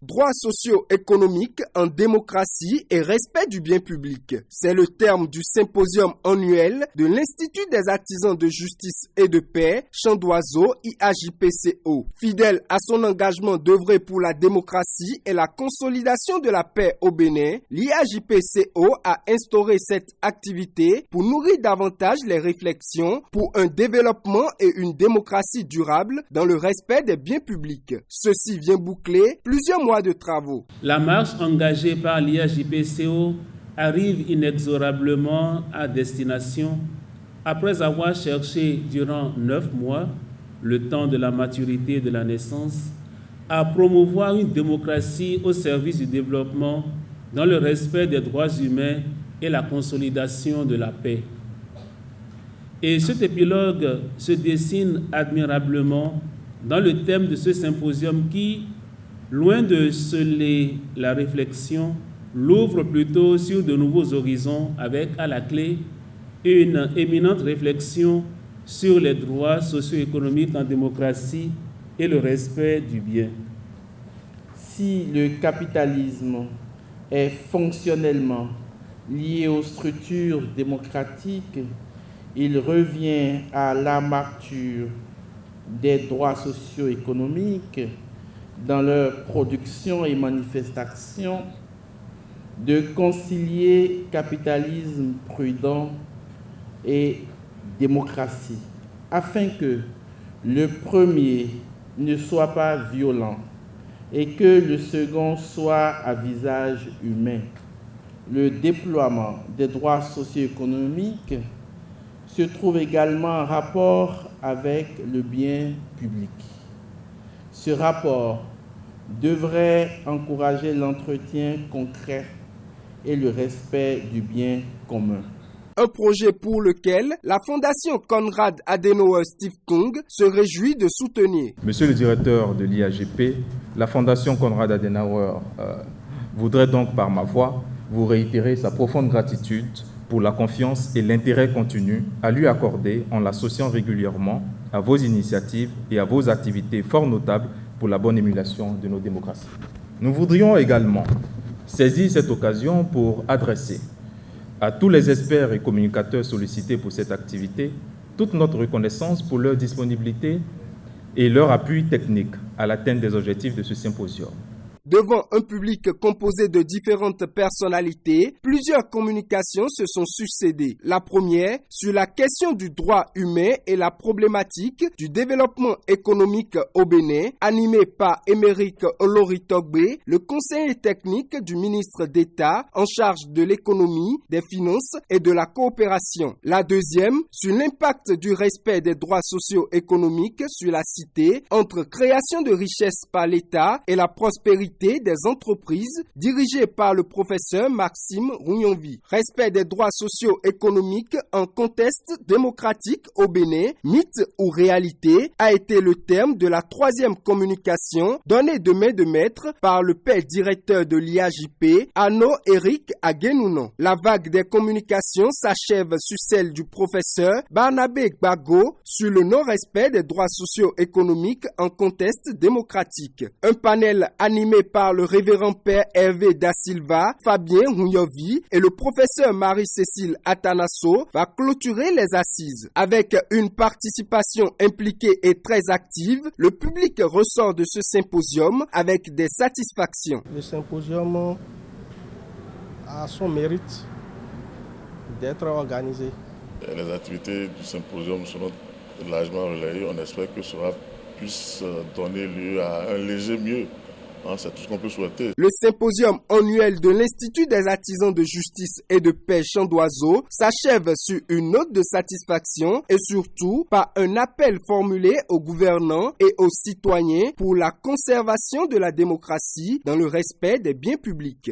Droits socio-économiques en démocratie et respect du bien public. C'est le terme du symposium annuel de l'Institut des artisans de justice et de paix, Chant d'Oiseau, IAJPCO. Fidèle à son engagement d'œuvrer pour la démocratie et la consolidation de la paix au Bénin, l'IAJPCO a instauré cette activité pour nourrir davantage les réflexions pour un développement et une démocratie durable dans le respect des biens publics. Ceci vient boucler plusieurs mois de travaux. La marche engagée par l'IAJPCO arrive inexorablement à destination après avoir cherché durant 9 mois, le temps de la maturité de la naissance, à promouvoir une démocratie au service du développement dans le respect des droits humains et la consolidation de la paix. Et cet épilogue se dessine admirablement dans le thème de ce symposium qui, loin de sceller la réflexion, l'ouvre plutôt sur de nouveaux horizons avec à la clé une éminente réflexion sur les droits socio-économiques en démocratie et le respect du bien. Si le capitalisme est fonctionnellement lié aux structures démocratiques, il revient à l'armature des droits socio-économiques dans leur production et manifestation de concilier capitalisme prudent et démocratie, afin que le premier ne soit pas violent et que le second soit à visage humain. Le déploiement des droits socio-économiques se trouve également en rapport avec le bien public. Ce rapport devrait encourager l'entretien concret et le respect du bien commun. Un projet pour lequel la Fondation Konrad Adenauer Stiftung se réjouit de soutenir. Monsieur le directeur de l'IAGP, la Fondation Konrad Adenauer voudrait donc par ma voix vous réitérer sa profonde gratitude pour la confiance et l'intérêt continu à lui accorder en l'associant régulièrement à vos initiatives et à vos activités fort notables pour la bonne émulation de nos démocraties. Nous voudrions également saisir cette occasion pour adresser à tous les experts et communicateurs sollicités pour cette activité toute notre reconnaissance pour leur disponibilité et leur appui technique à l'atteinte des objectifs de ce symposium. Devant un public composé de différentes personnalités, plusieurs communications se sont succédées. La première, sur la question du droit humain et la problématique du développement économique au Bénin, animée par Émeric Oloritogbe, le conseiller technique du ministre d'État en charge de l'économie, des finances et de la coopération. La deuxième, sur l'impact du respect des droits socio-économiques sur la cité entre création de richesses par l'État et la prospérité des entreprises, dirigée par le professeur Maxime Rougnonvi. Respect des droits socio-économiques en contexte démocratique au Bénin, mythe ou réalité, a été le terme de la troisième communication donnée de main de maître par le père directeur de l'IAJP, Arnaud Éric Aguenounon. La vague des communications s'achève sur celle du professeur Barnabé Gbago sur le non-respect des droits socio-économiques en contexte démocratique. Un panel animé par le révérend père Hervé Da Silva, Fabien Rougnonvi et le professeur Marie-Cécile Atanasso va clôturer les assises. Avec une participation impliquée et très active, le public ressort de ce symposium avec des satisfactions. Le symposium a son mérite d'être organisé. Les activités du symposium seront largement relayées. On espère que cela puisse donner lieu à un léger mieux. C'est tout ce qu'on peut souhaiter. Le symposium annuel de l'Institut des artisans de justice et de paix Chant d'Oiseau s'achève sur une note de satisfaction et surtout par un appel formulé aux gouvernants et aux citoyens pour la conservation de la démocratie dans le respect des biens publics.